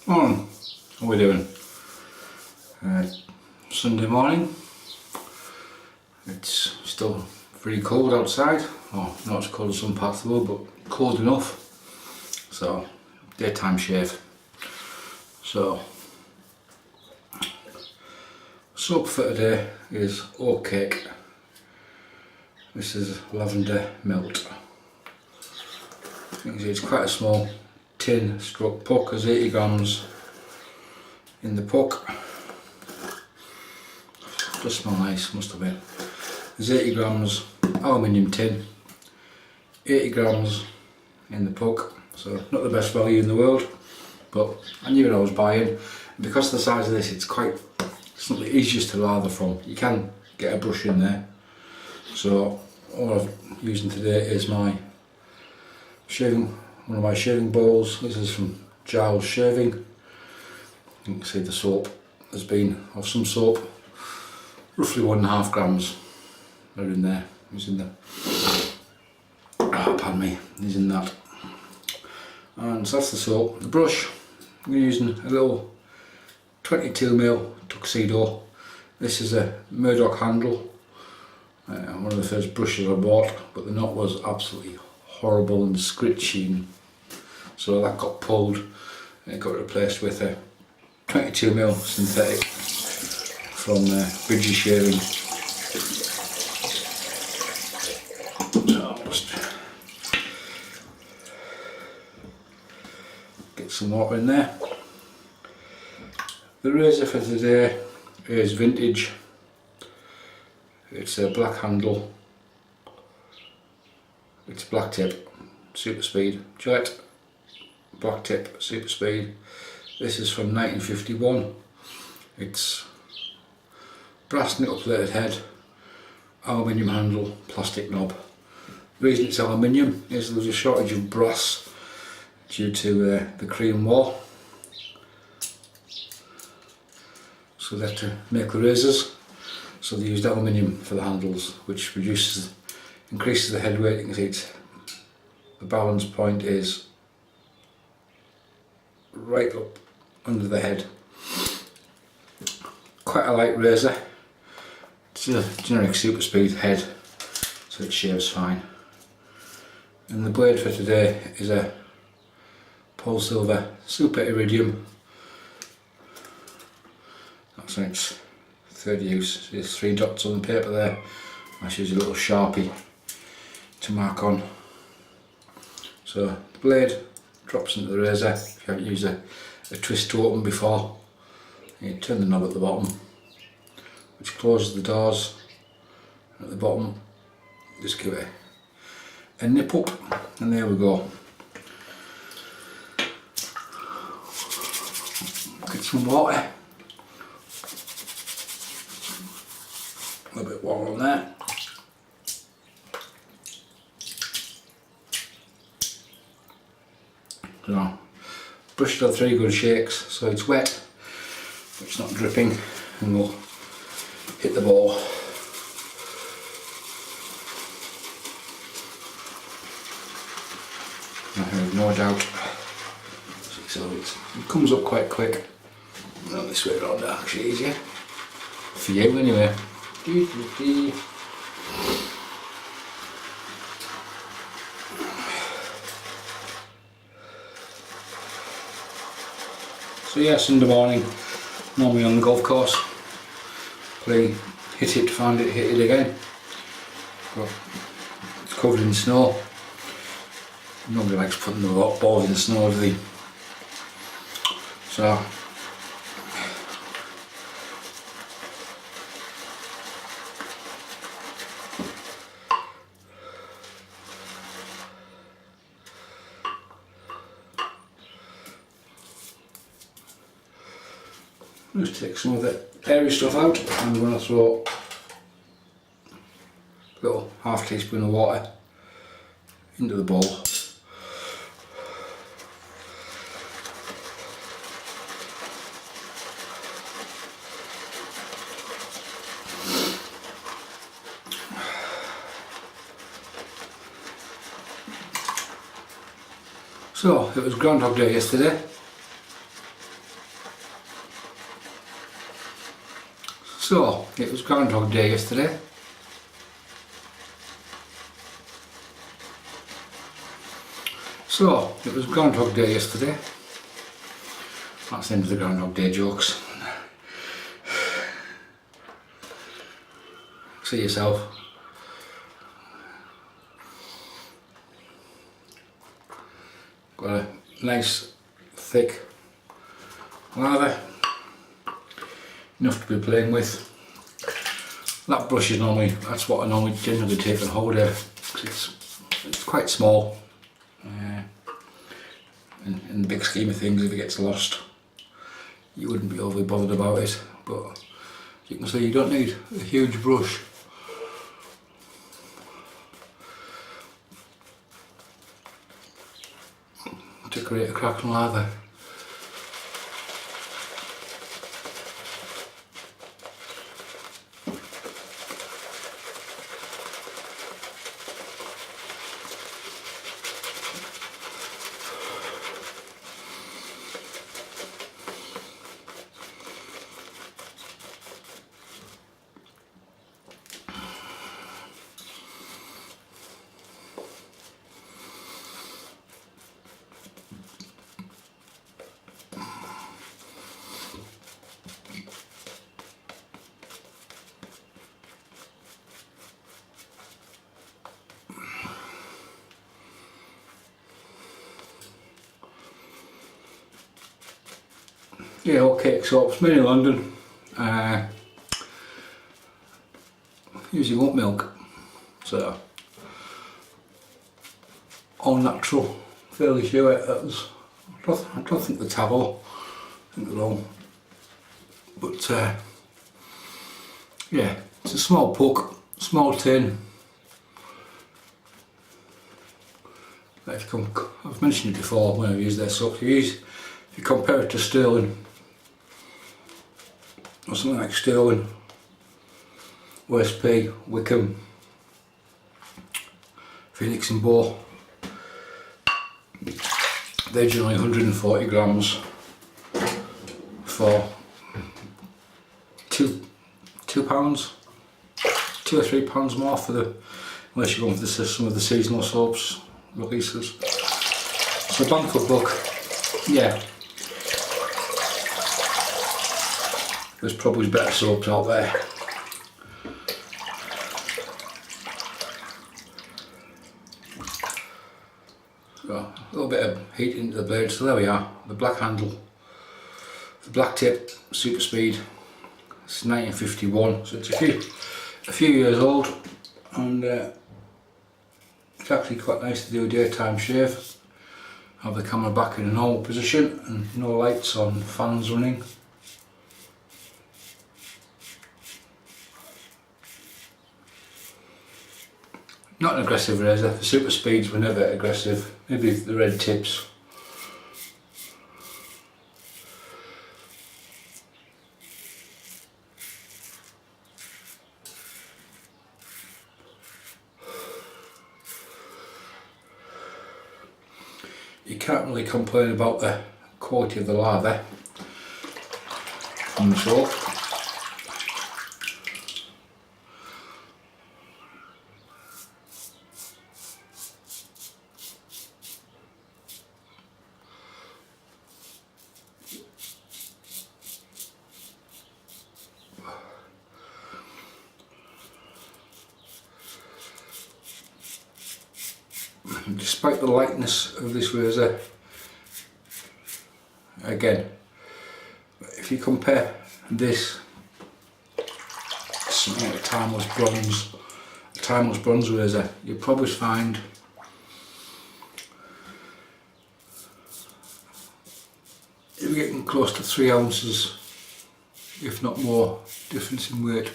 How are we doing? Sunday morning. It's still very cold outside. Oh, not as cold as some parts of the world, but cold enough. So, daytime shave. So, soap for today is Oatcake. This is Lavender Melt. You can see it's quite a small tin stroke puck. There's 80 grams in the puck. Does smell nice, must admit. There's 80 grams aluminium tin, 80 grams in the puck, so not the best value in the world, but I knew what I was buying. Because of the size of this, it's not the easiest to lather from. You can get a brush in there. So all I'm using today is my one of my shaving bowls. This is from Giles shaving. You can see the soap has been of some soap. Roughly 1.5 grams are in there. He's in the pardon me, he's in that. And so that's the soap. The brush, I'm using a little 22mm tuxedo. This is a Murdock handle. One of the first brushes I bought, but the knot was absolutely horrible and scritchy, so that got pulled and it got replaced with a 22mm synthetic from Bridges Shaving. So I'll just get some water in there. The razor for today is vintage. It's a black handle. It's black tip, super speed. Gillette, black tip, super speed. This is from 1951. It's brass nickel plated head, aluminium handle, plastic knob. The reason it's aluminium is there's a shortage of brass due to the Korean War. So they had to make the razors, so they used aluminium for the handles, which increases the head weight. You can see the balance point is right up under the head. Quite a light razor. It's a generic super speed head, so it shaves fine. And the blade for today is a Polsilver Super Iridium. That's on its third use. There's 3 dots on the paper there. I just use a little Sharpie to mark on. So the blade drops into the razor. If you haven't used a twist to open before, you turn the knob at the bottom, which closes the doors. At the bottom, just give it a nip up, and there we go. Get some water. A little bit of water on there. So, brushed on 3 good shakes, so it's wet, but it's not dripping, and we'll hit the ball. I have no doubt. So it comes up quite quick. Not this way around, actually easier. For you anyway. So yeah, Sunday morning, normally on the golf course, playing hit it, find it, hit it again. But it's covered in snow. Nobody likes putting the balls in the snow, do they? So just take some of the airy stuff out, and I'm going to throw a little half teaspoon of water into the bowl. So, it was Groundhog Day yesterday. So, it was Groundhog Day yesterday. That's the end of the Groundhog Day jokes. See yourself. Got a nice thick lather, enough to be playing with. That brush is that's what I normally generally take and hold it. It's quite small. In the big scheme of things, if it gets lost, you wouldn't be overly bothered about it. But you can see you don't need a huge brush. To create a crack and lather. Yeah, Oatcake soaps, made in London, using oat milk, so all natural, fairly sure I don't think the Tavo, I think they're all, but yeah, it's a small puck, small tin. I've mentioned it before when I've used their soap. If you compare it to Sterling, or something like Sterling, OSP, Wickham, Phoenix and Bow, they're generally 140 grams for £2, £2 or £3 more for unless you're going for some of the seasonal soaps releases. So bang for buck, yeah. There's probably better soaps out there. So a little bit of heat into the blade, so there we are, the black handle, the black tip, super speed. It's 1951, so it's a few years old, and it's actually quite nice to do a daytime shave. Have the camera back in a normal position and no lights on, fans running. Not an aggressive razor. The super speeds were never aggressive. Maybe the red tips. You can't really complain about the quality of the lather from the soap. Despite the lightness of this razor, again, if you compare this to something like a timeless bronze razor, you'll probably find you're getting close to 3 ounces, if not more, difference in weight.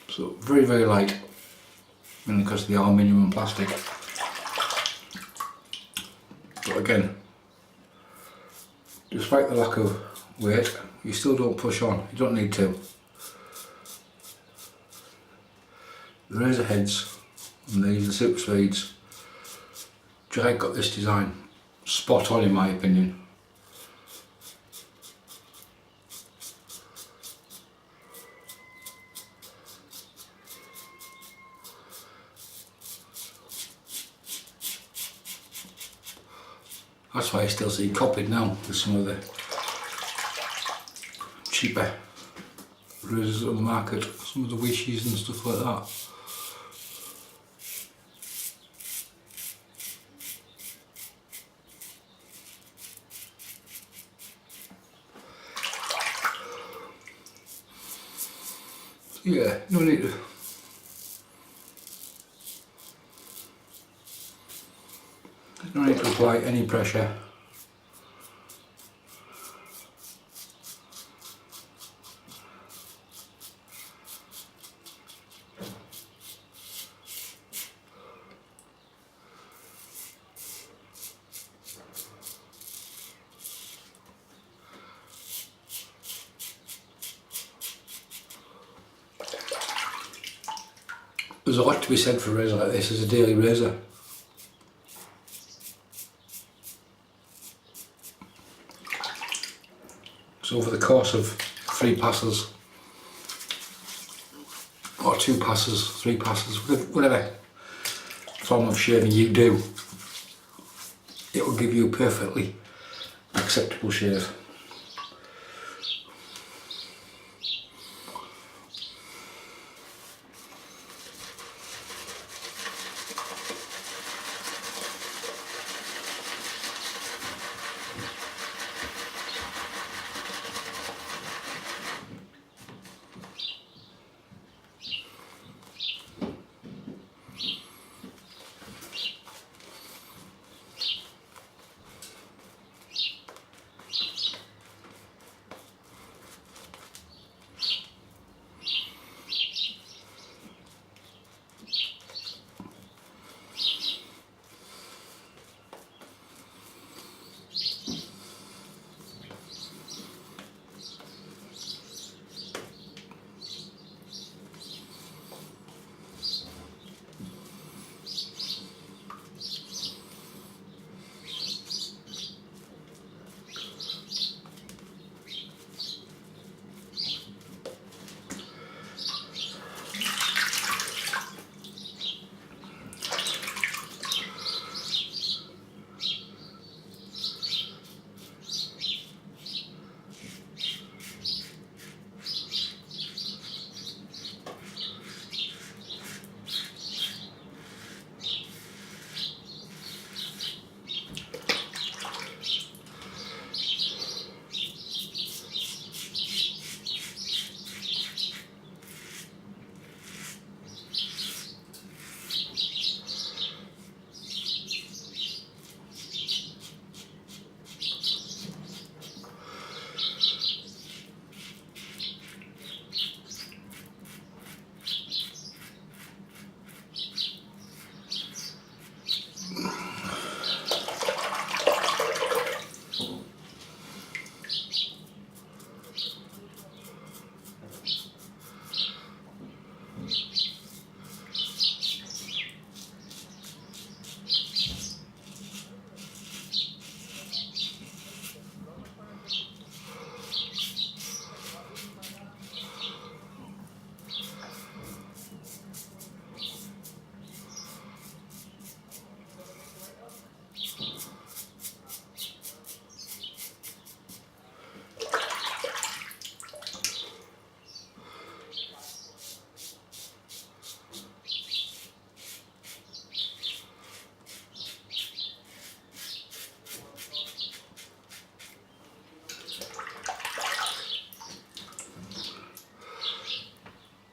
So very, very light. Mainly because of the aluminium and plastic. But again, despite the lack of weight, you still don't push on, you don't need to. The razor heads and these, the super speeds, Gillette got this design spot on in my opinion. That's why I still see copied now with some of the cheaper razors on the market, some of the Wishes and stuff like that. Yeah, no need to apply any pressure. There's a lot to be said for a razor like this as a daily razor. So over the course of 3 passes, or 2 passes, 3 passes, whatever form of shaving you do, it will give you a perfectly acceptable shave.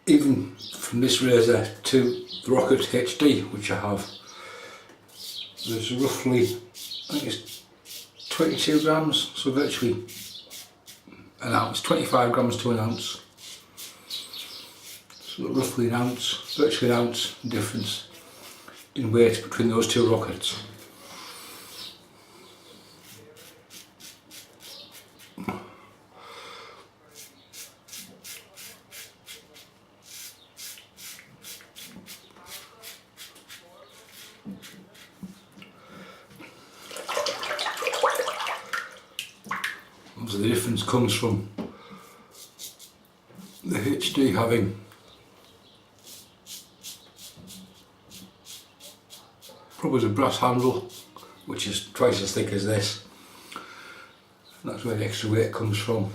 Even from this razor to the Rocket HD, which I have, there's roughly, I think it's 22 grams, so virtually an ounce, 25 grams to an ounce. So roughly an ounce, virtually an ounce difference in weight between those 2 rockets. So the difference comes from the HD having probably a brass handle which is twice as thick as this. And that's where the extra weight comes from.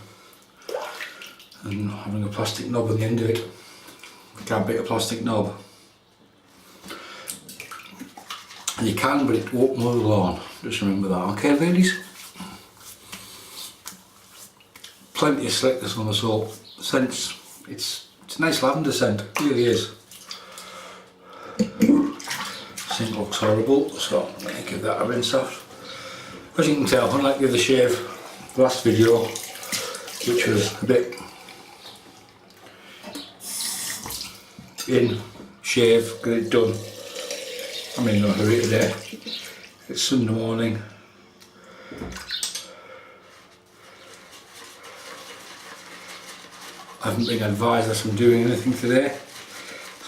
And having a plastic knob on the end of it. You can't beat a plastic knob. And you can, but it won't mow the lawn. Just remember that, okay ladies? Plenty of slickness on the soap. Scents, it's a nice lavender scent, it really is. Sink looks horrible, so I'm going to give that a rinse off. As you can tell, unlike the other shave, the last video, which was a bit in, shave, get it done. I'm in no hurry today. It's Sunday morning. I haven't been advised that I'm doing anything today,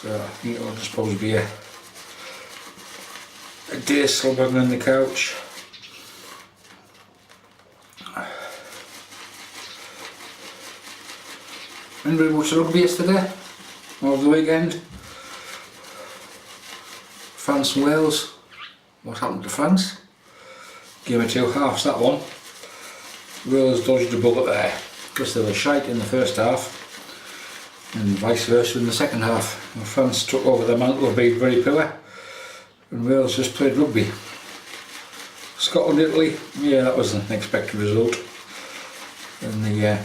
so I think it'll just probably be a day slobbering on the couch. Anybody watch the rugby yesterday? Over the weekend? France and Wales. What happened to France? Game of two halves, that one. Wales dodged a bullet there because they were shite in the first half and vice versa in the second half. And France took over the mantle of being very poor and Wales just played rugby. Scotland, Italy, yeah, that was an expected result. And the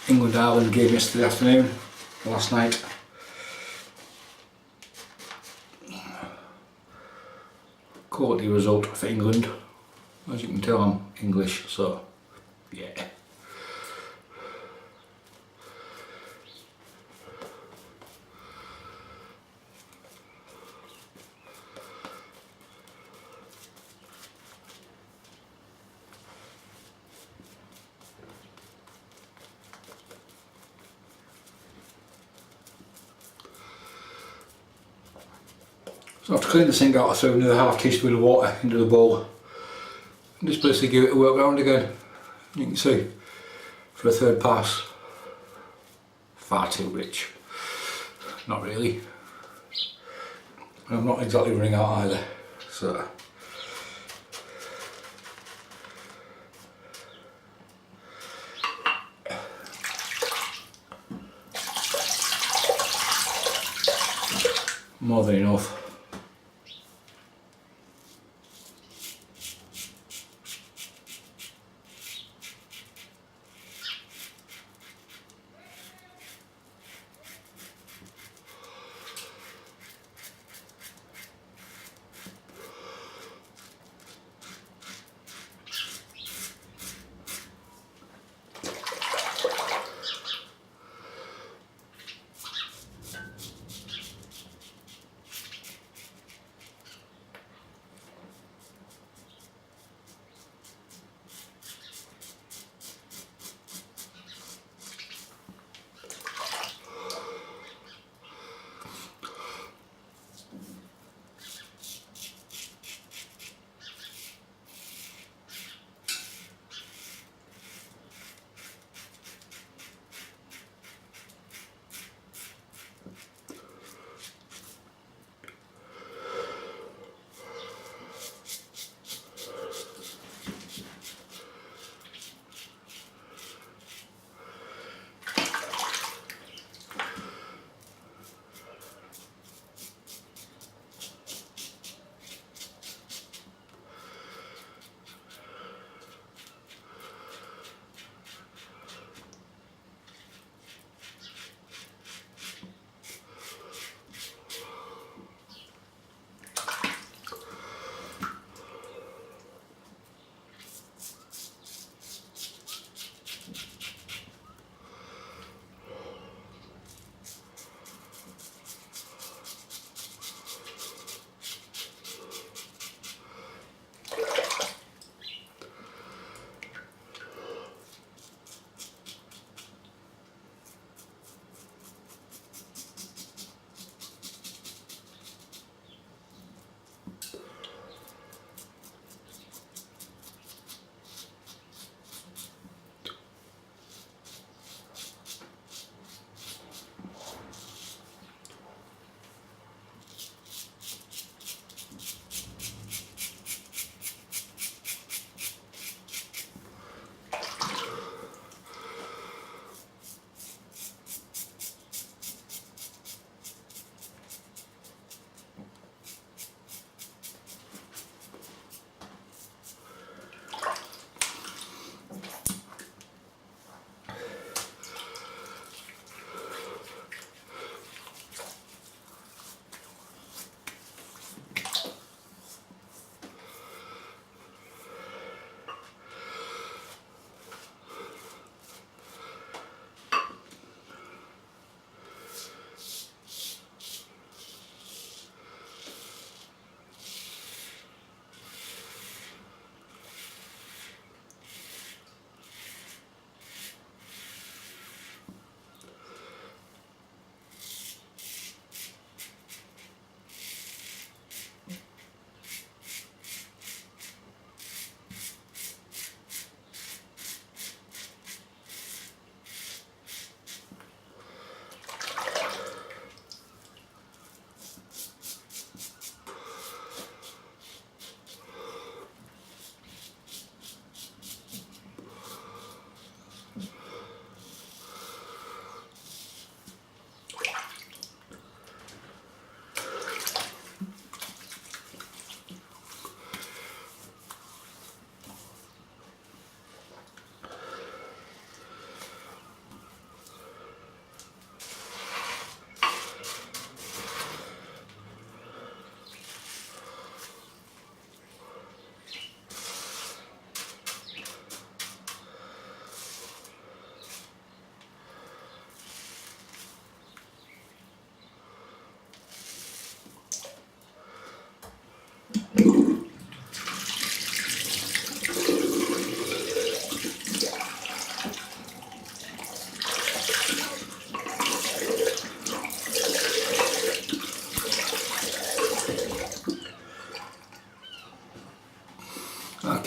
England-Ireland game yesterday afternoon, last night. Quality result for England. As you can tell, I'm English, so yeah. So I have to clean the sink out, I throw another half teaspoon of water into the bowl and just basically give it a work round again. You can see, for a third pass, far too rich. Not really. And I'm not exactly running out either, so. More than enough.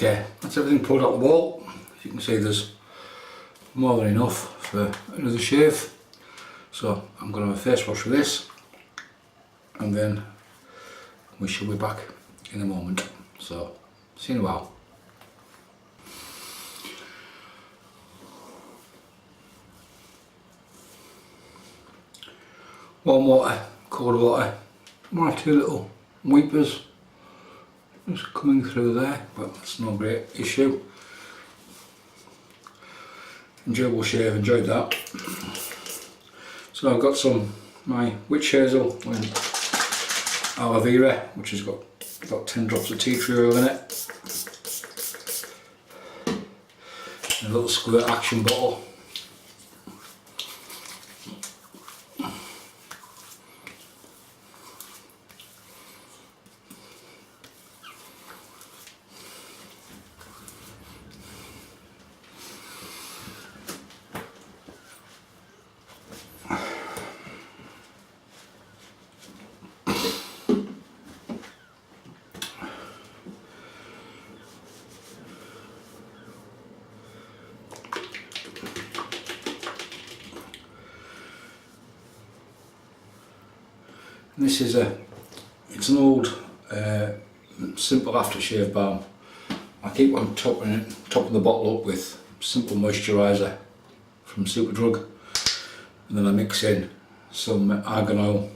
Okay, that's everything pulled out the wall. As you can see, there's more than enough for another shave. So I'm going to have a face wash with this, and then we shall be back in a moment. So see you in a while. Warm water, cold water, one or two little wipers just coming through there, but that's no great issue. Enjoyable shave, enjoyed that. So I've got my witch hazel and aloe vera, which has got about 10 drops of tea tree oil in it. And a little squirt action bottle. This is it's an old simple aftershave balm. I keep on topping the bottle up with simple moisturiser from Superdrug, and then I mix in some argan oil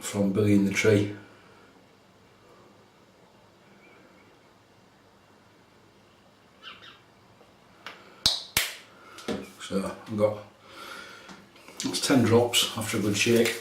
from Billy in the Tree. So I've got, that's 10 drops after a good shake.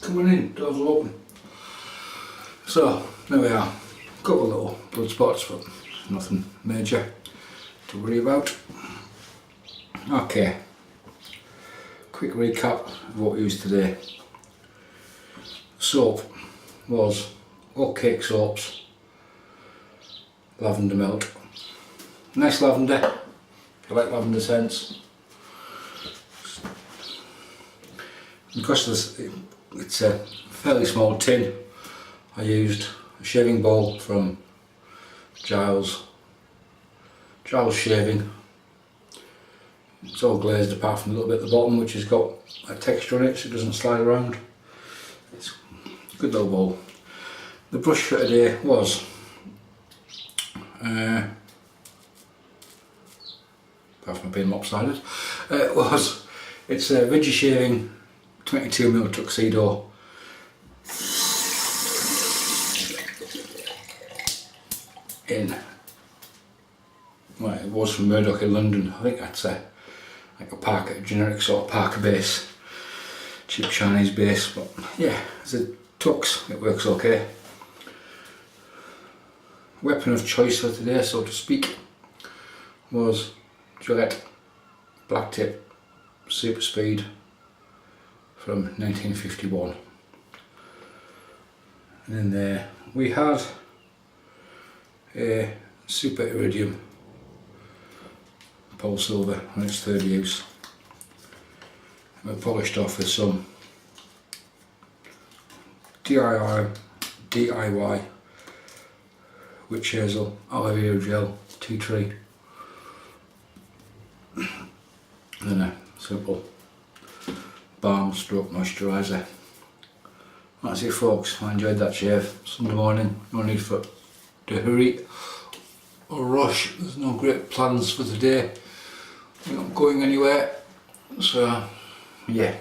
Coming in, doors are open. So there we are, couple of little blood spots, but nothing major to worry about. Okay, quick recap of what we used today. Soap was Oatcake soaps, lavender melt. Nice lavender, if you like lavender scents. Because it's a fairly small tin, I used a shaving bowl from Giles shaving. It's all glazed apart from a little bit at the bottom, which has got a texture on it so it doesn't slide around. It's a good little bowl. The brush for today was apart from being lopsided, it's a Veggie Shaving 22mm tuxedo. Well, it was from Murdock in London. I think that's like a generic sort of Parker base, cheap Chinese base, but yeah, as a tux it works okay. Weapon of choice for today, so to speak, was Gillette Black Tip Super Speed from 1951. And in there we had a Super Iridium Polsilver on its third use. And we polished off with some DIY witch hazel, aloe vera gel, tea tree, and then a simple balm stroke moisturiser. That's it folks, I enjoyed that shave. Sunday morning, no need to hurry or rush, there's no great plans for today. I'm not going anywhere, so yeah.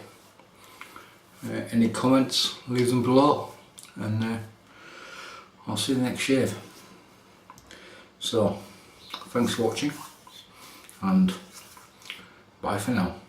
Any comments, leave them below, and I'll see you in the next shave. So, thanks for watching, and bye for now.